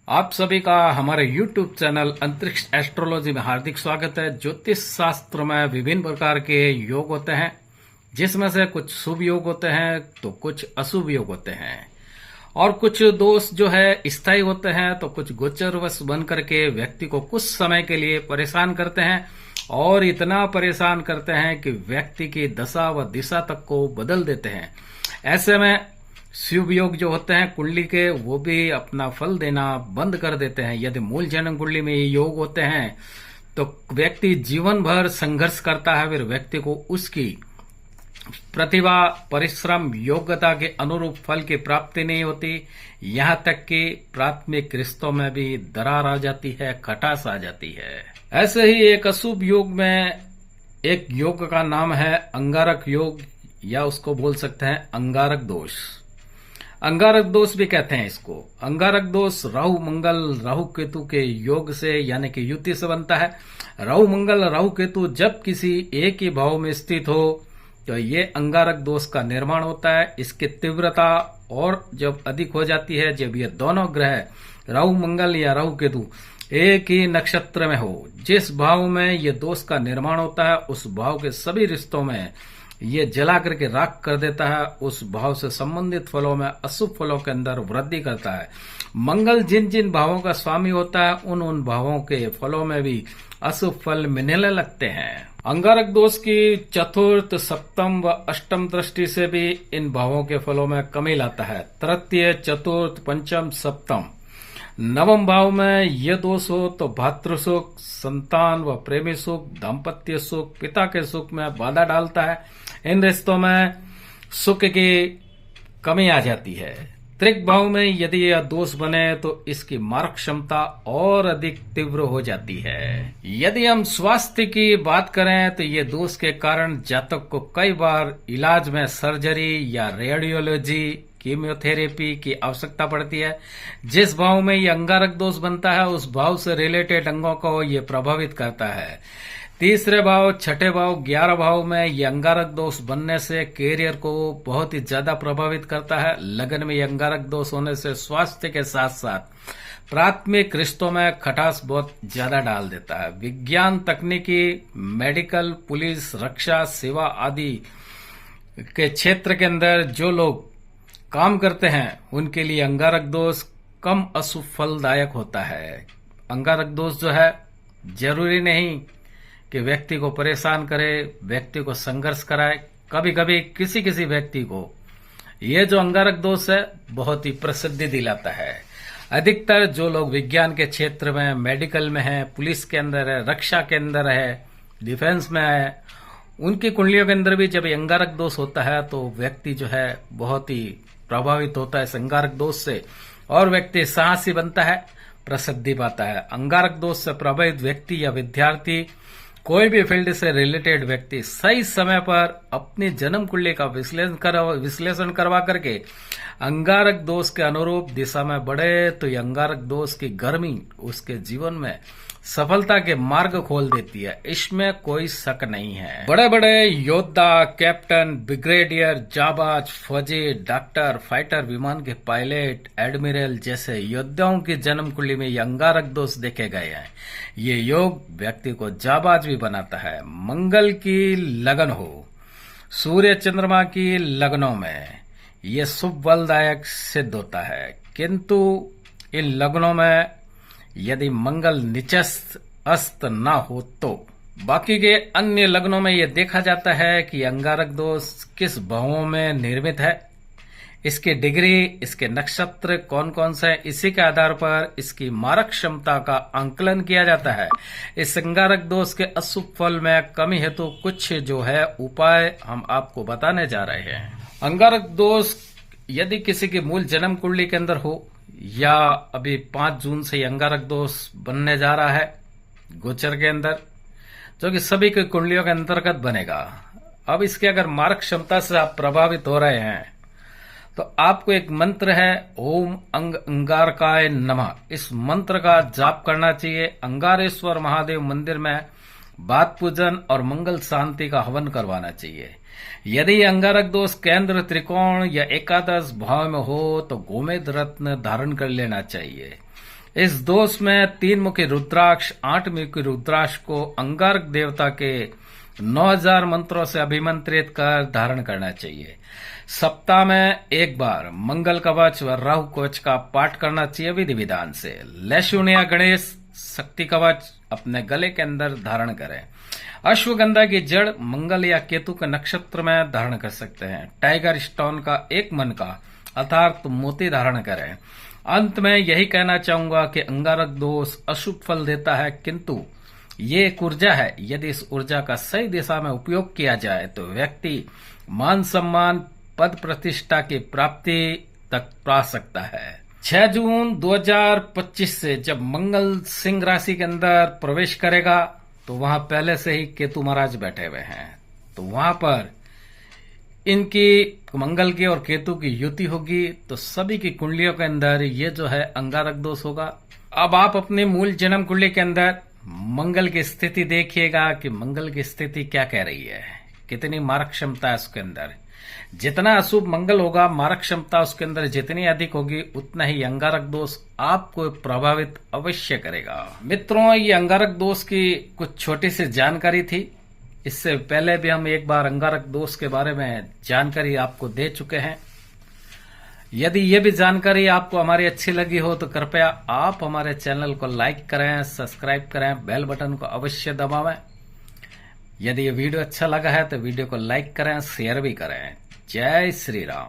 आप सभी का हमारे YouTube चैनल अंतरिक्ष एस्ट्रोलॉजी में हार्दिक स्वागत है। ज्योतिष शास्त्र में विभिन्न प्रकार के योग होते हैं, जिसमें से कुछ शुभ योग होते हैं तो कुछ अशुभ योग होते हैं, और कुछ दोष जो है स्थायी होते हैं तो कुछ गोचरवश बन करके व्यक्ति को कुछ समय के लिए परेशान करते हैं, और इतना परेशान करते हैं कि व्यक्ति की दशा व दिशा तक को बदल देते हैं। ऐसे में शुभ योग जो होते हैं कुंडली के, वो भी अपना फल देना बंद कर देते हैं। यदि मूल जन्म कुंडली में ये योग होते हैं तो व्यक्ति जीवन भर संघर्ष करता है, फिर व्यक्ति को उसकी प्रतिभा, परिश्रम, योग्यता के अनुरूप फल की प्राप्ति नहीं होती। यहाँ तक कि प्राथमिक रिश्तों में भी दरार आ जाती है, खटास आ जाती है। ऐसे ही एक अशुभ योग में एक योग का नाम है अंगारक योग, या उसको बोल सकते हैं अंगारक दोष। अंगारक दोष भी कहते हैं इसको। अंगारक दोष राहु मंगल राहु केतु के योग से यानी कि युति से बनता है। राहु मंगल राहु केतु जब किसी एक ही भाव में स्थित हो तो ये अंगारक दोष का निर्माण होता है। इसकी तीव्रता और जब अधिक हो जाती है जब ये दोनों ग्रह राहु मंगल या राहु केतु एक ही नक्षत्र में हो। जिस भाव में ये दोष का निर्माण होता है उस भाव के सभी रिश्तों में ये जला करके राख कर देता है। उस भाव से संबंधित फलों में अशुभ फलों के अंदर वृद्धि करता है। मंगल जिन जिन भावों का स्वामी होता है उन भावों के फलों में भी अशुभ फल मिलने लगते हैं। अंगारक दोष की चतुर्थ, सप्तम व अष्टम दृष्टि से भी इन भावों के फलों में कमी लाता है। तृतीय, चतुर्थ, पंचम, सप्तम, नवम भाव में यह दोष हो तो भातृ सुख, संतान व प्रेमी सुख, दाम्पत्य सुख, पिता के सुख में बाधा डालता है। इन रिश्तों में सुख की कमी आ जाती है। त्रिक भाव में यदि यह दोष बने तो इसकी मारक क्षमता और अधिक तीव्र हो जाती है। यदि हम स्वास्थ्य की बात करें तो ये दोष के कारण जातक को कई बार इलाज में सर्जरी या रेडियोलॉजी, कीमोथेरेपी की आवश्यकता पड़ती है। जिस भाव में ये अंगारक दोष बनता है उस भाव से रिलेटेड अंगों को ये प्रभावित करता है। तीसरे भाव, छठे भाव, 11 भाव में ये अंगारक दोष बनने से कैरियर को बहुत ही ज्यादा प्रभावित करता है। लगन में ये अंगारक दोष होने से स्वास्थ्य के साथ साथ प्राथमिक रिश्तों में खटास बहुत ज्यादा डाल देता है। विज्ञान, तकनीकी, मेडिकल, पुलिस, रक्षा, सेवा आदि के क्षेत्र के अंदर जो लोग काम करते हैं उनके लिए अंगारक दोष कम अशुभ फलदायक होता है। अंगारक दोष जो है जरूरी नहीं कि व्यक्ति को परेशान करे, व्यक्ति को संघर्ष कराए। कभी कभी किसी किसी व्यक्ति को ये जो अंगारक दोष है बहुत ही प्रसिद्धि दिलाता है। अधिकतर जो लोग विज्ञान के क्षेत्र में, मेडिकल में है, पुलिस के अंदर है, रक्षा के अंदर है, डिफेंस में है, उनकी कुंडलियों के अंदर भी जब अंगारक दोष होता है तो व्यक्ति जो है बहुत ही प्रभावित होता है इस अंगारक दोष से, और व्यक्ति साहसी बनता है, प्रसिद्धि पाता है। अंगारक दोष से प्रभावित व्यक्ति या विद्यार्थी, कोई भी फील्ड से रिलेटेड व्यक्ति सही समय पर अपनी जन्म कुंडली का विश्लेषण करवा करके अंगारक दोष के अनुरूप दिशा में बढ़े तो ये अंगारक दोष की गर्मी उसके जीवन में सफलता के मार्ग खोल देती है। इसमें कोई शक नहीं है। बड़े बड़े योद्धा, कैप्टन, ब्रिगेडियर, जाबाज, फौजी, डॉक्टर, फाइटर विमान के पायलट, एडमिरल जैसे योद्धाओं की जन्म कुंडली में ये अंगारक दोष देखे गए हैं। ये योग व्यक्ति को जाबाज भी बनाता है। मंगल की लगन हो, सूर्य चंद्रमा की लगनों में ये शुभ फलदायक सिद्ध होता है, किंतु इन लगनों में यदि मंगल नीचस्थ अस्त न हो तो बाकी के अन्य लग्नों में यह देखा जाता है कि अंगारक दोष किस भावों में निर्मित है, इसकी डिग्री, इसके नक्षत्र कौन कौन से हैं, इसी के आधार पर इसकी मारक क्षमता का आंकलन किया जाता है। इस अंगारक दोष के अशुभ फल में कमी हेतु कुछ जो है उपाय हम आपको बताने जा रहे हैं। अंगारक दोष यदि किसी की मूल जन्म कुंडली के अंदर हो या अभी 5 जून से अंगारक दोष बनने जा रहा है गोचर के अंदर, जो कि सभी की कुंडलियों के अंतर्गत बनेगा। अब इसके अगर मारक क्षमता से आप प्रभावित हो रहे हैं तो आपको एक मंत्र है ओम अंगारकाय नमः। इस मंत्र का जाप करना चाहिए। अंगारेश्वर महादेव मंदिर में बात पूजन और मंगल शांति का हवन करवाना चाहिए। यदि अंगारक दोष केंद्र, त्रिकोण या एकादश भाव में हो तो गोमेद रत्न धारण कर लेना चाहिए। इस दोष में 3 मुखी रुद्राक्ष, 8 मुखी रुद्राक्ष को अंगारक देवता के 9000 मंत्रों से अभिमंत्रित कर धारण करना चाहिए। सप्ताह में एक बार मंगल कवच व राहु कवच का पाठ करना चाहिए विधि विधान से। लक्ष्मण या गणेश शक्ति कवच अपने गले के अंदर धारण करें। अश्वगंधा की जड़ मंगल या केतु के नक्षत्र में धारण कर सकते हैं। टाइगर स्टोन का 1 मन का अर्थात मोती धारण करें। अंत में यही कहना चाहूंगा कि अंगारक दोष अशुभ फल देता है, किंतु ये एक ऊर्जा है। यदि इस ऊर्जा का सही दिशा में उपयोग किया जाए तो व्यक्ति मान सम्मान, पद प्रतिष्ठा की प्राप्ति तक पा सकता है। 6 जून 2025 से जब मंगल सिंह राशि के अंदर प्रवेश करेगा तो वहां पहले से ही केतु महाराज बैठे हुए हैं, तो वहां पर इनकी मंगल की और केतु की युति होगी, तो सभी की कुंडलियों के अंदर ये जो है अंगारक दोष होगा। अब आप अपने मूल जन्म कुंडली के अंदर मंगल की स्थिति देखिएगा कि मंगल की स्थिति क्या कह रही है, कितनी मारक क्षमता है उसके अंदर। जितना अशुभ मंगल होगा, मारक क्षमता उसके अंदर जितनी अधिक होगी, उतना ही अंगारक दोष आपको प्रभावित अवश्य करेगा। मित्रों, ये अंगारक दोष की कुछ छोटी सी जानकारी थी। इससे पहले भी हम एक बार अंगारक दोष के बारे में जानकारी आपको दे चुके हैं। यदि ये भी जानकारी आपको हमारी अच्छी लगी हो तो कृपया आप हमारे चैनल को लाइक करें, सब्सक्राइब करें, बेल बटन को अवश्य दबावें। यदि ये वीडियो अच्छा लगा है तो वीडियो को लाइक करें, शेयर भी करें। जय श्री राम।